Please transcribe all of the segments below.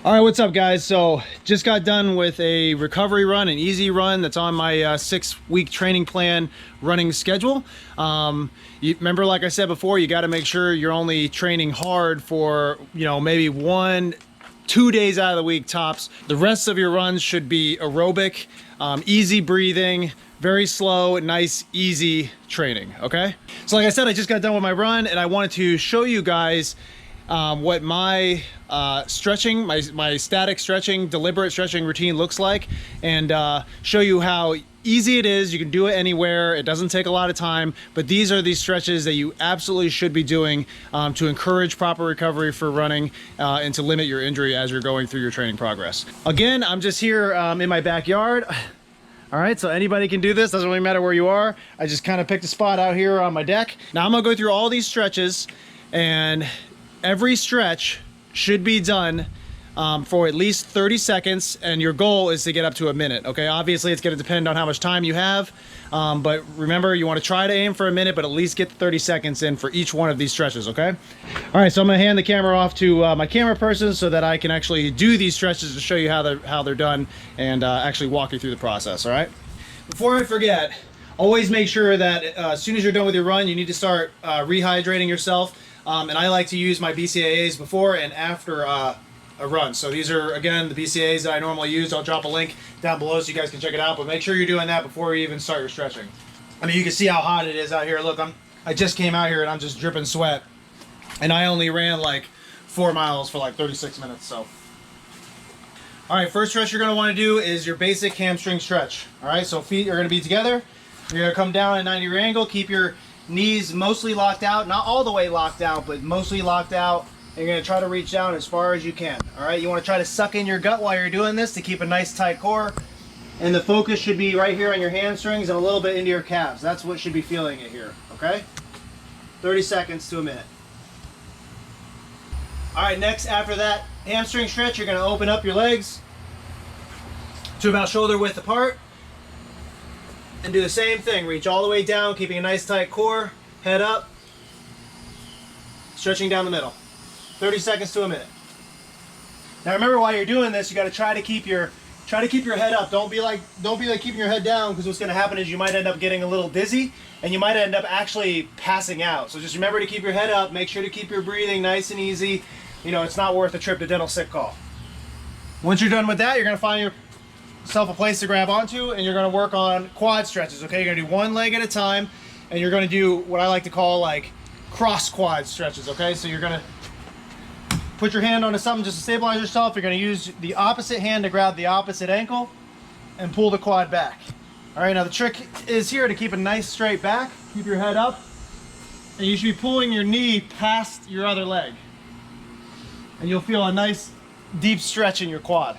All right, what's up guys? So just got done with a recovery run, an easy run that's on my 6-week training plan running schedule. You remember, like I said before, you got to make sure you're only training hard for, maybe 1-2 days out of the week tops. The rest of your runs should be aerobic, easy breathing, very slow, nice, easy training, okay? So like I said, I just got done with my run and I wanted to show you guys what my stretching, my static stretching, deliberate stretching routine looks like, and show you how easy it is. You can do it anywhere. It doesn't take a lot of time, but these are these stretches that you absolutely should be doing to encourage proper recovery for running and to limit your injury as you're going through your training progress. Again, I'm just here in my backyard. All right, so anybody can do this. Doesn't really matter where you are. I just kind of picked a spot out here on my deck. Now I'm gonna go through all these stretches, and every stretch should be done for at least 30 seconds, and your goal is to get up to a minute, okay? Obviously, it's gonna depend on how much time you have, but remember, you wanna try to aim for a minute, but at least get 30 seconds in for each one of these stretches, okay? All right, so I'm gonna hand the camera off to my camera person so that I can actually do these stretches to show you how they're done and actually walk you through the process, all right? Before I forget, always make sure that as soon as you're done with your run, you need to start rehydrating yourself. And I like to use my BCAAs before and after a run. So these are, again, the BCAAs that I normally use. I'll drop a link down below so you guys can check it out. But make sure you're doing that before you even start your stretching. I mean, you can see how hot it is out here. Look, I just came out here and I'm just dripping sweat. And I only ran like 4 miles for like 36 minutes, so. All right, first stretch you're gonna wanna do is your basic hamstring stretch. All right, so feet are gonna be together. You're gonna come down at a 90-degree angle, keep your knees mostly locked out, not all the way locked out, but mostly locked out. And you're gonna try to reach down as far as you can. All right, you wanna try to suck in your gut while you're doing this to keep a nice tight core. And the focus should be right here on your hamstrings and a little bit into your calves. That's what should be feeling it here, okay? 30 seconds to a minute. All right, next, after that hamstring stretch, you're gonna open up your legs to about shoulder width apart. And do the same thing. Reach all the way down, keeping a nice tight core, head up, stretching down the middle. 30 seconds to a minute. Now remember, while you're doing this, you got to try to keep your head up. Don't be like keeping your head down, because what's going to happen is you might end up getting a little dizzy and you might end up actually passing out. So just remember to keep your head up. Make sure to keep your breathing nice and easy. You know, it's not worth a trip to dental sick call. Once you're done with that, you're going to find yourself a place to grab onto, and you're going to work on quad stretches, okay? You're going to do one leg at a time, and you're going to do what I like to call like cross quad stretches, okay? So you're going to put your hand onto something just to stabilize yourself. You're going to use the opposite hand to grab the opposite ankle and pull the quad back. All right, now the trick is here to keep a nice straight back, keep your head up, and you should be pulling your knee past your other leg. And you'll feel a nice deep stretch in your quad.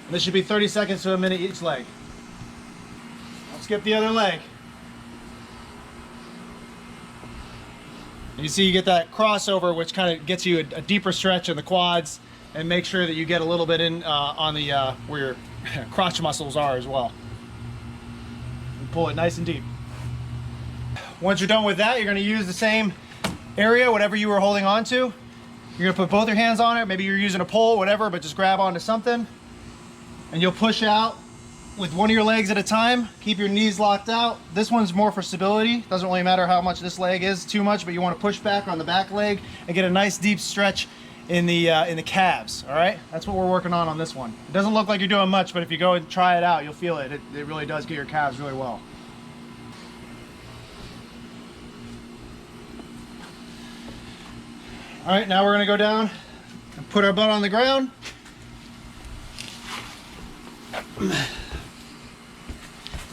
And this should be 30 seconds to a minute each leg. I'll skip the other leg. You see, you get that crossover, which kind of gets you a deeper stretch in the quads, and make sure that you get a little bit in on the where your crotch muscles are as well. And pull it nice and deep. Once you're done with that, you're going to use the same area, whatever you were holding on to. You're going to put both your hands on it. Maybe you're using a pole, whatever, but just grab onto something. And you'll push out with one of your legs at a time. Keep your knees locked out. This one's more for stability. Doesn't really matter how much this leg is too much, but you want to push back on the back leg and get a nice deep stretch in the calves. All right, that's what we're working on this one. It doesn't look like you're doing much, but if you go and try it out, you'll feel it. It really does get your calves really well. All right, now we're gonna go down and put our butt on the ground.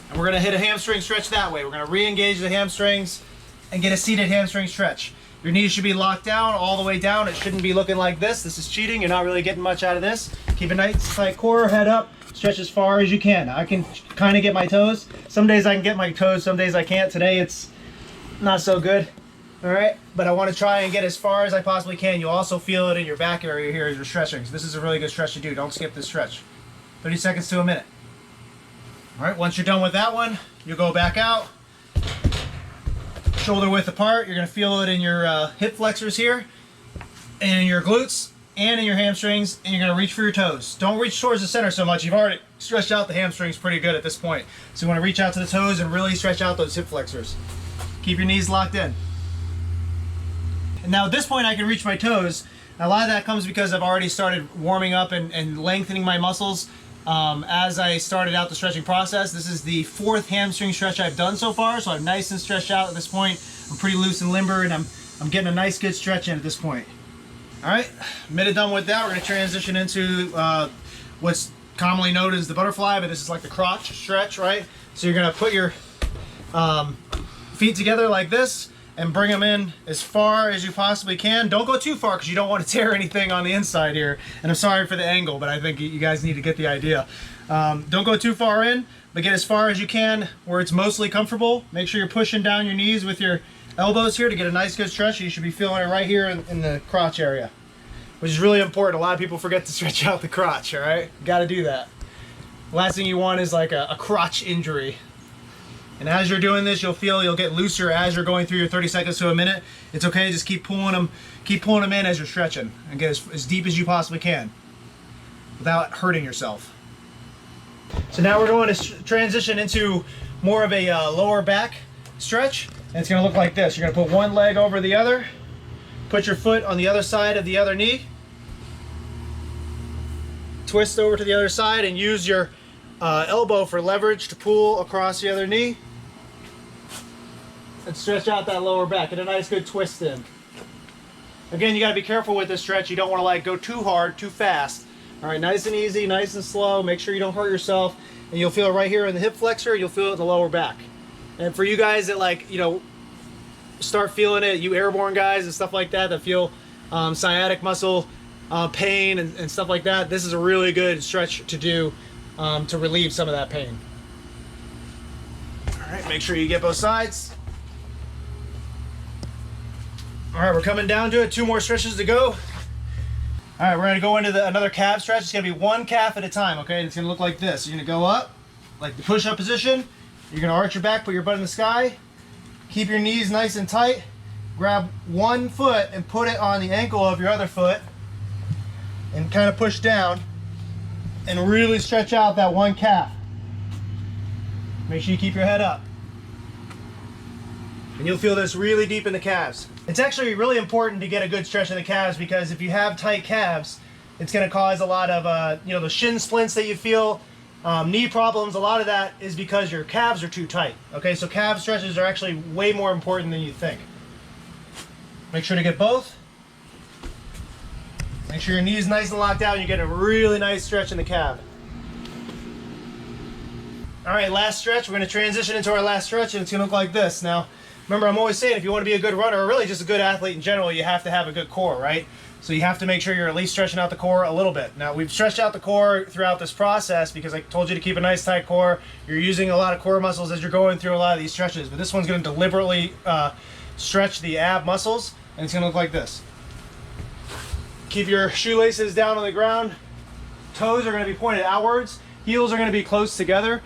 And we're gonna hit a hamstring stretch that way. We're gonna re-engage the hamstrings and get a seated hamstring stretch. Your knees should be locked down all the way down. It shouldn't be looking like this. This is cheating. You're not really getting much out of this. Keep a nice tight core, head up, stretch as far as you can. I can kind of get my toes. Some days I can get my toes, some days I can't. Today it's not so good. All right, but I want to try and get as far as I possibly can. You'll also feel it in your back area here as you're stretching. So this is a really good stretch to do. Don't skip this stretch. 30 seconds to a minute. All right, once you're done with that one, you go back out, shoulder width apart. You're gonna feel it in your hip flexors here and in your glutes. and in your hamstrings, and you're gonna reach for your toes. Don't reach towards the center so much. You've already stretched out the hamstrings pretty good at this point. So you wanna reach out to the toes and really stretch out those hip flexors. Keep your knees locked in. And now at this point I can reach my toes. Now, a lot of that comes because I've already started warming up and lengthening my muscles as I started out the stretching process. This is the 4th hamstring stretch I've done so far, so I'm nice and stretched out at this point. I'm pretty loose and limber, and I'm getting a nice good stretch in at this point. All right, minute done with that, we're gonna transition into what's commonly known as the butterfly, but this is like the crotch stretch, right? So you're gonna put your feet together like this and bring them in as far as you possibly can. Don't go too far because you don't want to tear anything on the inside here. And I'm sorry for the angle, but I think you guys need to get the idea. Don't go too far in, but get as far as you can where it's mostly comfortable. Make sure you're pushing down your knees with your elbows here to get a nice good stretch. You should be feeling it right here in the crotch area, which is really important. A lot of people forget to stretch out the crotch, all right? Got to do that. Last thing you want is like a crotch injury. And as you're doing this, you'll get looser as you're going through your 30 seconds to a minute. It's okay, just keep pulling them in as you're stretching and get as deep as you possibly can without hurting yourself. So now we're going to transition into more of a lower back stretch. And it's gonna look like this. You're gonna put one leg over the other, put your foot on the other side of the other knee, twist over to the other side and use your elbow for leverage to pull across the other knee. And stretch out that lower back. Get a nice good twist in. Again, you gotta be careful with this stretch. You don't wanna like go too hard, too fast. All right, nice and easy, nice and slow. Make sure you don't hurt yourself. And you'll feel it right here in the hip flexor, you'll feel it in the lower back. And for you guys that like, start feeling it, you airborne guys and stuff like that that feel sciatic muscle pain and stuff like that, this is a really good stretch to do to relieve some of that pain. All right, make sure you get both sides. All right, we're coming down to it. 2 more stretches to go. All right, we're gonna go into another calf stretch. It's gonna be 1 calf at a time, okay? And it's gonna look like this. You're gonna go up, like the push-up position. You're gonna arch your back, put your butt in the sky. Keep your knees nice and tight. Grab one foot and put it on the ankle of your other foot and kind of push down and really stretch out that 1 calf. Make sure you keep your head up. And you'll feel this really deep in the calves. It's actually really important to get a good stretch in the calves because if you have tight calves, it's going to cause a lot of, the shin splints that you feel, knee problems. A lot of that is because your calves are too tight. Okay, so calf stretches are actually way more important than you think. Make sure to get both. Make sure your knees nice and locked out and you get a really nice stretch in the calf. All right, last stretch. We're going to transition into our last stretch and it's going to look like this. Now, remember, I'm always saying if you want to be a good runner or really just a good athlete in general, you have to have a good core, right? So you have to make sure you're at least stretching out the core a little bit. Now, we've stretched out the core throughout this process because I told you to keep a nice tight core. You're using a lot of core muscles as you're going through a lot of these stretches, but this one's going to deliberately stretch the ab muscles and it's going to look like this. Keep your shoelaces down on the ground. Toes are going to be pointed outwards. Heels are going to be close together.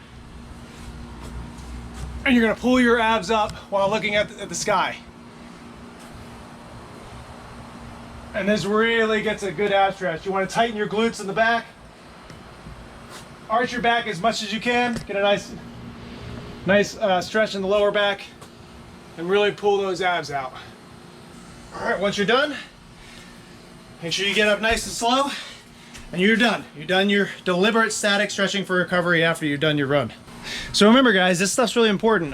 And you're going to pull your abs up while looking at the sky. And this really gets a good ab stretch. You want to tighten your glutes in the back. Arch your back as much as you can. Get a nice stretch in the lower back. And really pull those abs out. All right, once you're done, make sure you get up nice and slow. And you're done. You've done your deliberate static stretching for recovery after you've done your run. So remember guys, this stuff's really important.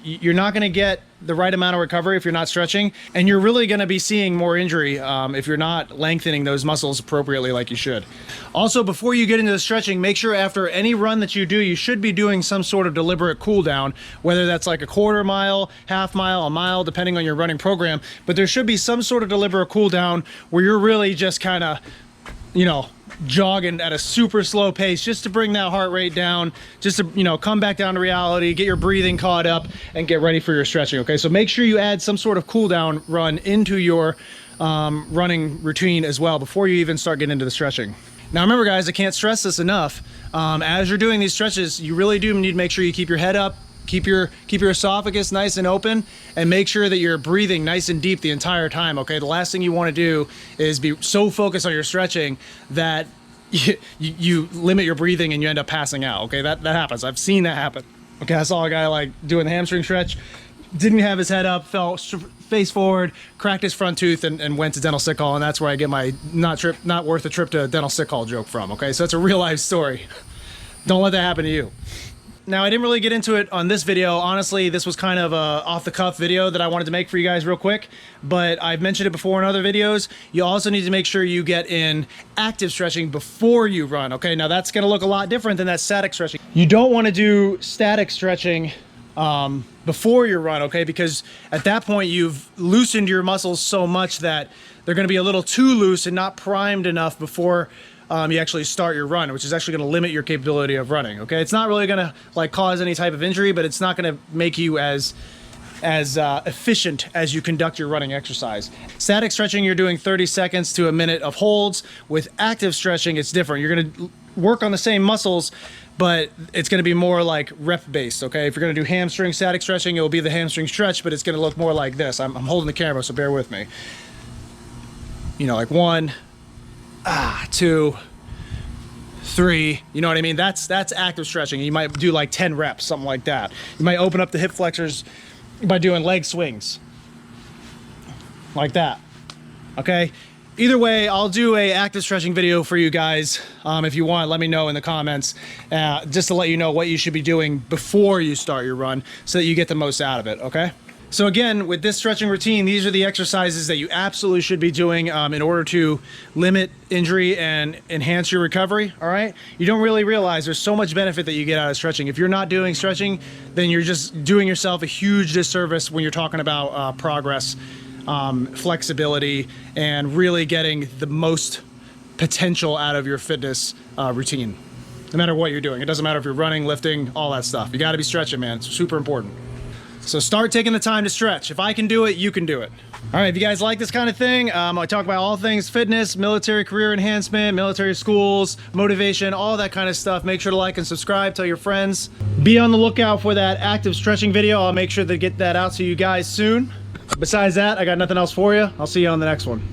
You're not gonna get the right amount of recovery if you're not stretching, and you're really gonna be seeing more injury if you're not lengthening those muscles appropriately like you should. Also, before you get into the stretching, make sure after any run that you do, you should be doing some sort of deliberate cool down, whether that's like a quarter mile, half mile, a mile, depending on your running program, but there should be some sort of deliberate cool down where you're really just kind of, jogging at a super slow pace just to bring that heart rate down, just to come back down to reality, get your breathing caught up and get ready for your stretching. Okay, so make sure you add some sort of cool down run into your running routine as well before you even start getting into the stretching. Now remember guys, I can't stress this enough, as you're doing these stretches, you really do need to make sure you keep your head up, Keep your esophagus nice and open, and make sure that you're breathing nice and deep the entire time, okay? The last thing you want to do is be so focused on your stretching that you limit your breathing and you end up passing out, okay? That happens. I've seen that happen. Okay, I saw a guy like doing the hamstring stretch, didn't have his head up, fell face forward, cracked his front tooth, and went to dental sick hall, and that's where I get my not worth a trip to dental sick hall joke from, okay? So it's a real life story. Don't let that happen to you. Now, I didn't really get into it on this video. Honestly, this was kind of a off-the-cuff video that I wanted to make for you guys real quick, but I've mentioned it before in other videos. You also need to make sure you get in active stretching before you run, okay? Now, that's gonna look a lot different than that static stretching. You don't wanna do static stretching before your run, okay? Because at that point, you've loosened your muscles so much that they're gonna be a little too loose and not primed enough before you actually start your run, which is actually going to limit your capability of running, okay? It's not really going to like cause any type of injury, but it's not going to make you as efficient as you conduct your running exercise. Static stretching, you're doing 30 seconds to a minute of holds. With active stretching, it's different. You're going to work on the same muscles, but it's going to be more like rep based, okay? If you're going to do hamstring static stretching, it will be the hamstring stretch, but it's going to look more like this. I'm holding the camera, so bear with me. You know, like 1, 2, 3, you know what I mean? That's active stretching. You might do like 10 reps, something like that. You might open up the hip flexors by doing leg swings like that, okay? Either way, I'll do a active stretching video for you guys. If you want, let me know in the comments, just to let you know what you should be doing before you start your run so that you get the most out of it, okay? So again, with this stretching routine, these are the exercises that you absolutely should be doing in order to limit injury and enhance your recovery, all right? You don't really realize there's so much benefit that you get out of stretching. If you're not doing stretching, then you're just doing yourself a huge disservice when you're talking about progress, flexibility, and really getting the most potential out of your fitness routine, no matter what you're doing. It doesn't matter if you're running, lifting, all that stuff. You gotta be stretching, man. It's super important. So start taking the time to stretch. If I can do it, you can do it. All right, if you guys like this kind of thing, I talk about all things fitness, military career enhancement, military schools, motivation, all that kind of stuff. Make sure to like and subscribe, tell your friends. Be on the lookout for that active stretching video. I'll make sure to get that out to you guys soon. Besides that, I got nothing else for you. I'll see you on the next one.